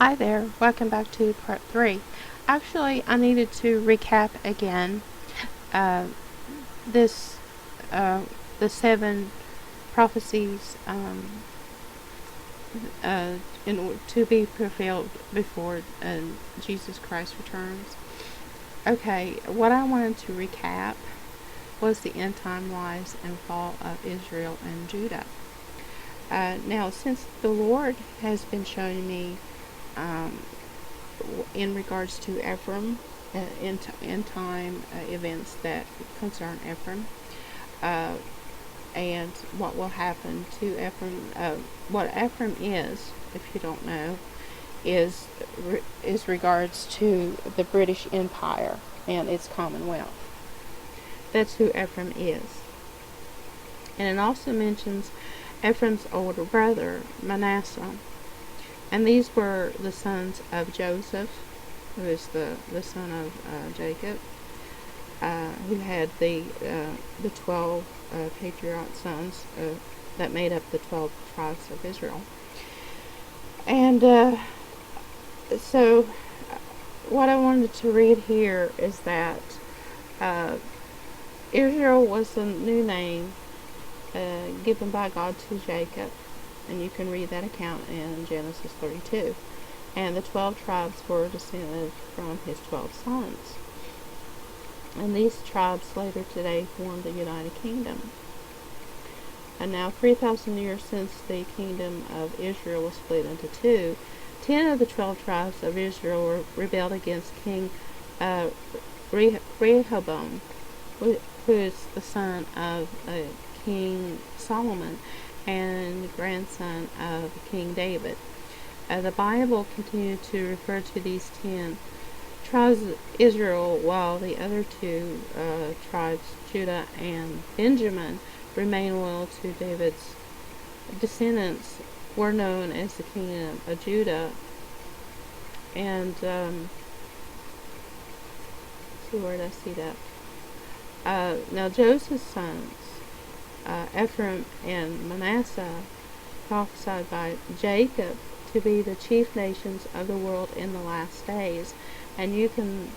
Hi there, welcome back to part 3. Actually, I needed to recap again uh, this the 7 prophecies to be fulfilled before Jesus Christ returns. Okay, what I wanted to recap was the end time rise and fall of Israel and Judah. Now, since the Lord has been showing me in regards to Ephraim, end time events that concern Ephraim, and what will happen to Ephraim. What Ephraim is, if you don't know, is regards to the British Empire and its Commonwealth. That's who Ephraim is. And it also mentions Ephraim's older brother, Manasseh. And these were the sons of Joseph, who is the son of Jacob, who had the 12 patriarch sons that made up the 12 tribes of Israel. And so what I wanted to read here is that Israel was the new name given by God to Jacob, and you can read that account in Genesis 32. And the 12 tribes were descended from his 12 sons. And these tribes later today formed the United Kingdom. And now 3,000 years since the kingdom of Israel was split into two, 10 of the 12 tribes of Israel rebelled against King Rehoboam, who is the son of King Solomon and grandson of King David. The Bible continued to refer to these 10 tribes of Israel, while the other two tribes, Judah and Benjamin, remained loyal to David's descendants, were known as the kingdom of Judah. And see, where did I see that? Now Joseph's sons, Ephraim and Manasseh, prophesied by Jacob to be the chief nations of the world in the last days. And you can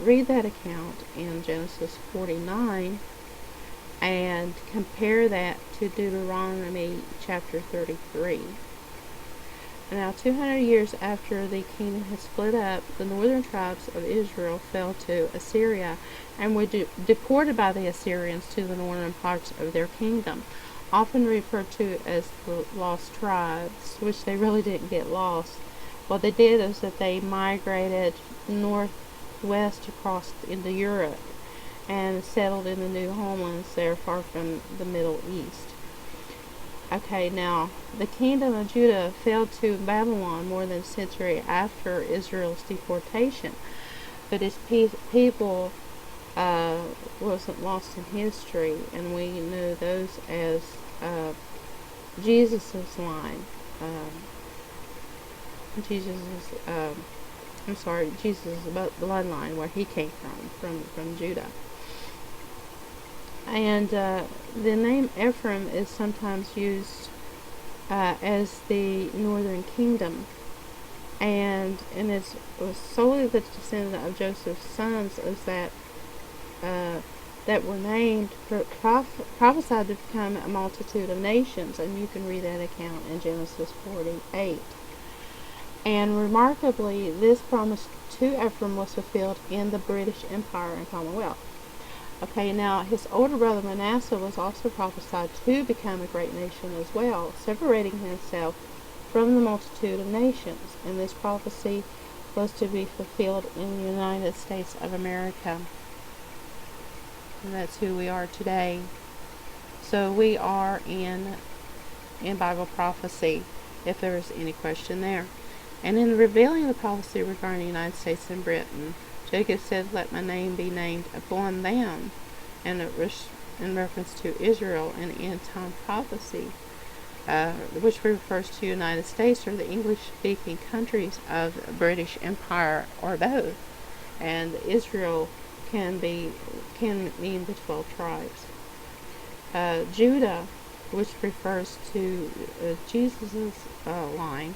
read that account in Genesis 49 and compare that to Deuteronomy chapter 33. Now, 200 years after the kingdom had split up, the northern tribes of Israel fell to Assyria and were deported by the Assyrians to the northern parts of their kingdom, often referred to as the lost tribes, which they really didn't get lost. What they did is that they migrated northwest across into Europe and settled in the new homelands there far from the Middle East. Okay, now, the kingdom of Judah fell to Babylon more than a century after Israel's deportation, but its people wasn't lost in history, and we know those as Jesus' line. Jesus' bloodline, where he came from Judah. And the name Ephraim is sometimes used as the northern kingdom, and it was solely the descendant of Joseph's sons that were named, prophesied to become a multitude of nations, and you can read that account in Genesis 48. And remarkably, this promise to Ephraim was fulfilled in the British Empire and Commonwealth. Okay, now his older brother Manasseh was also prophesied to become a great nation as well, separating himself from the multitude of nations. And this prophecy was to be fulfilled in the United States of America. And that's who we are today. So we are in Bible prophecy, if there is any question there. And in revealing the prophecy regarding the United States and Britain, Jacob said, "Let my name be named upon them," and in reference to Israel and end-time prophecy, which refers to the United States or the English-speaking countries of the British Empire, or both. And Israel can mean the 12 tribes. Judah, which refers to Jesus' line,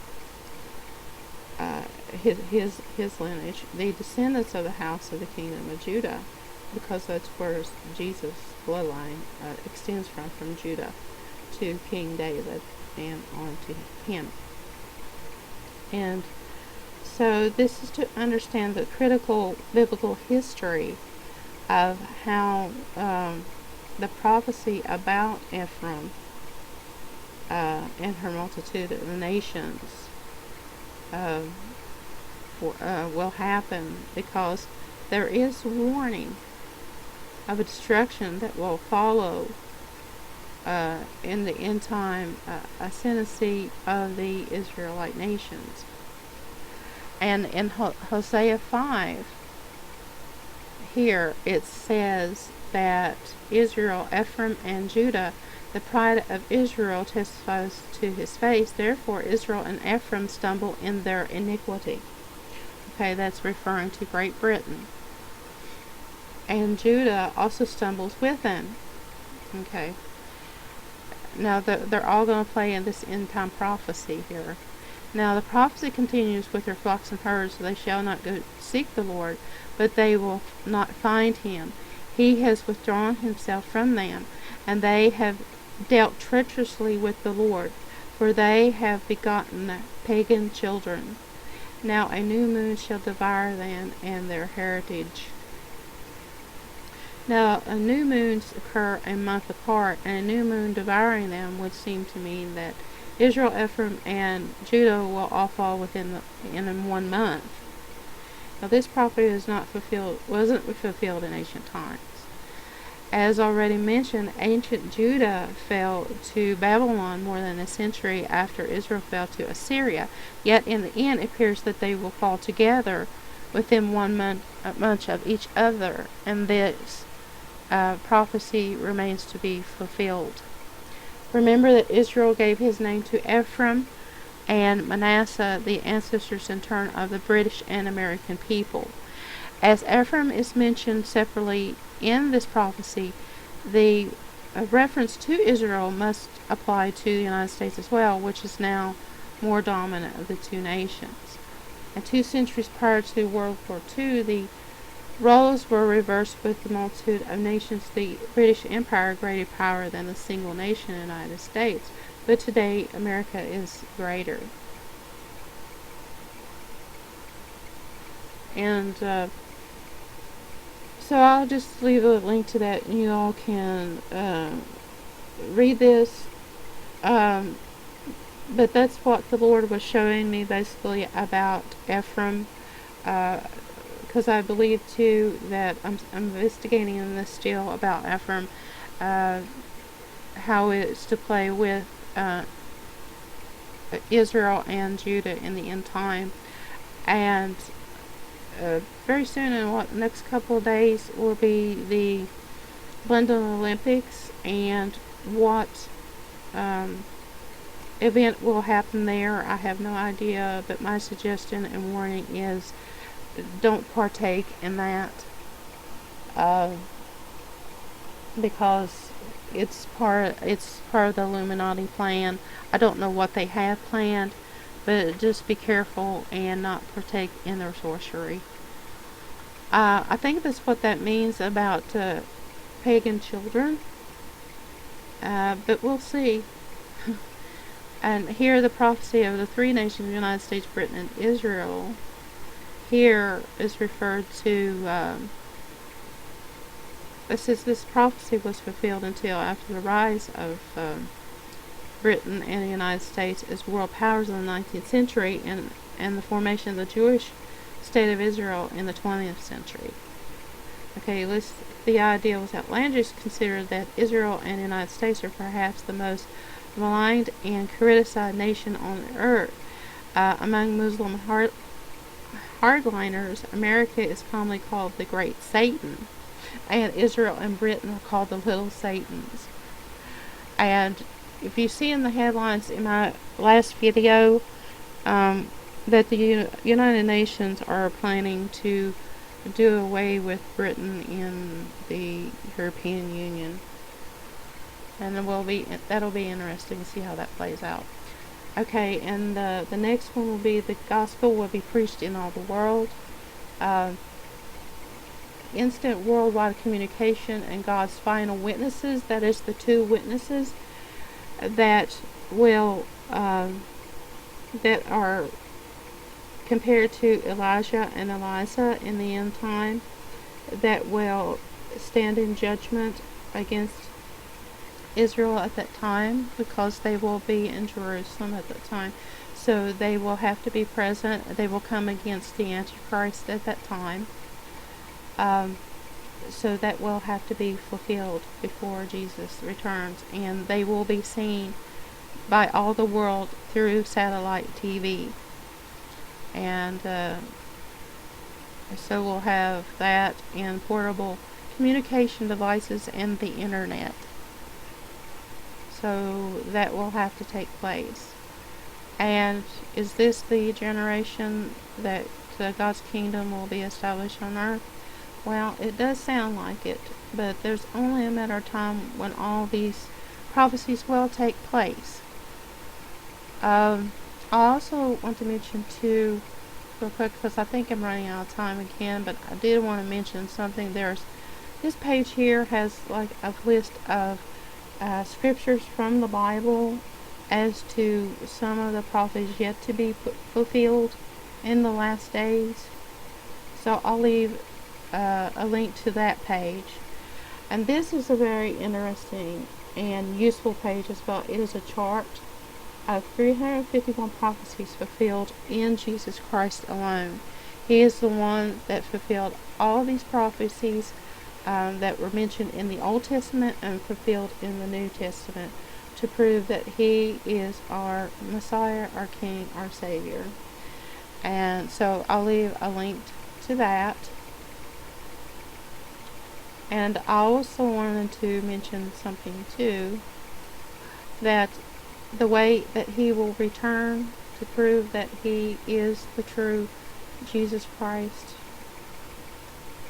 his lineage, the descendants of the house of the kingdom of Judah, because that's where Jesus' bloodline extends from Judah to King David and on to him. And so this is to understand the critical biblical history of how the prophecy about Ephraim and her multitude of the nations will happen, because there is warning of a destruction that will follow in the end time ascendancy of the Israelite nations. And in Hosea 5, here it says that Israel, Ephraim, and Judah, the pride of Israel, testifies to his face. Therefore Israel and Ephraim stumble in their iniquity. Okay, that's referring to Great Britain. And Judah also stumbles with them. Okay. Now they're all going to play in this end time prophecy here. Now the prophecy continues with their flocks and herds. They shall not go seek the Lord, but they will not find him. He has withdrawn himself from them, and they have dealt treacherously with the Lord, for they have begotten pagan children. Now a new moon shall devour them and their heritage. Now, new moons occur a month apart, and a new moon devouring them would seem to mean that Israel, Ephraim, and Judah will all fall in 1 month. Now, this prophecy wasn't fulfilled in ancient times. As already mentioned, ancient Judah fell to Babylon more than a century after Israel fell to Assyria. Yet, in the end, it appears that they will fall together within 1 month of each other, and this prophecy remains to be fulfilled. Remember that Israel gave his name to Ephraim and Manasseh, the ancestors in turn of the British and American people. As Ephraim is mentioned separately in this prophecy, the reference to Israel must apply to the United States as well, which is now more dominant of the two nations. And 2 centuries prior to World War II, the roles were reversed with the multitude of nations. The British Empire a greater power than the single nation, the United States. But today, America is greater. And so I'll just leave a link to that, and you all can read this. But that's what the Lord was showing me basically about Ephraim. Because I believe too that I'm investigating in this still about Ephraim, how it's to play with Israel and Judah in the end time. And very soon, in the next couple of days, will be the London Olympics, and what event will happen there, I have no idea, but my suggestion and warning is don't partake in that, because it's part of the Illuminati plan. I don't know what they have planned, but just be careful and not partake in their sorcery. I think that's what that means about pagan children, but we'll see. And here the prophecy of the 3 nations, United States, Britain, and Israel, here is referred to, it says this prophecy was fulfilled until after the rise of Britain and the United States as world powers in the 19th century, and the formation of the Jewish state of Israel in the 20th century. Okay, the idea was outlandish, considered that Israel and the United States are perhaps the most maligned and criticized nation on earth. Among Muslim hardliners, America is commonly called the Great Satan, and Israel and Britain are called the Little Satans. And if you see in the headlines in my last video, that the United Nations are planning to do away with Britain in the European Union. And that'll be interesting to see how that plays out. Okay, and the next one will be the gospel will be preached in all the world. Uh, Instant worldwide communication and God's final witnesses. That is the two witnesses that will that are compared to Elijah and Eliza in the end time, that will stand in judgment against Israel at that time, because they will be in Jerusalem at that time. So they will have to be present. They will come against the Antichrist at that time. So that will have to be fulfilled before Jesus returns, and they will be seen by all the world through satellite TV. And so we'll have that and portable communication devices and the internet. So that will have to take place. And is this the generation that God's kingdom will be established on earth? Well, it does sound like it, but there's only a matter of time when all these prophecies will take place. I also want to mention too, real quick, because I think I'm running out of time again, but I did want to mention something. This page here has like a list of scriptures from the Bible as to some of the prophecies yet to be fulfilled in the last days. So I'll leave a link to that page. And this is a very interesting and useful page as well. It is a chart of 351 prophecies fulfilled in Jesus Christ alone. He is the one that fulfilled all these prophecies that were mentioned in the Old Testament and fulfilled in the New Testament, to prove that He is our Messiah, our King, our Savior. And so I'll leave a link to that. And I also wanted to mention something too, that the way that He will return to prove that He is the true Jesus Christ.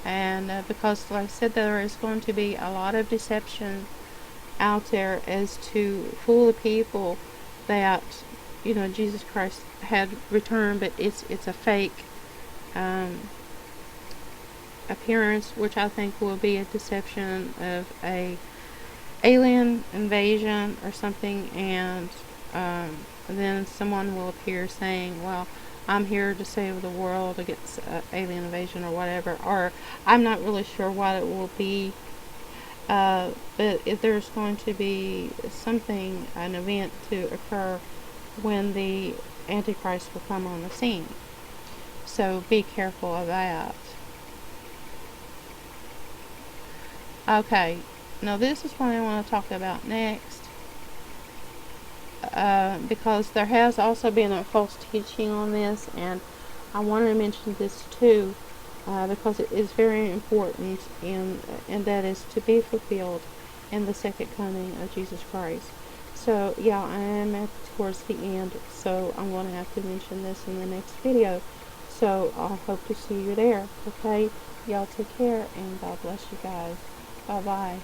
And because, like I said, there is going to be a lot of deception out there as to fool the people that, Jesus Christ had returned, but it's a fake appearance, which I think will be a deception of a alien invasion or something, and then someone will appear saying, well, I'm here to save the world against alien invasion or whatever, or I'm not really sure what it will be, but if there's going to be something, an event to occur when the Antichrist will come on the scene. So be careful of that. Okay, now this is what I want to talk about next, because there has also been a false teaching on this, and I wanted to mention this too, because it is very important, and that is to be fulfilled in the second coming of Jesus Christ. So yeah, I am towards the end, so I'm going to have to mention this in the next video. So I hope to see you there. Okay, y'all take care, and God bless you guys. Bye bye.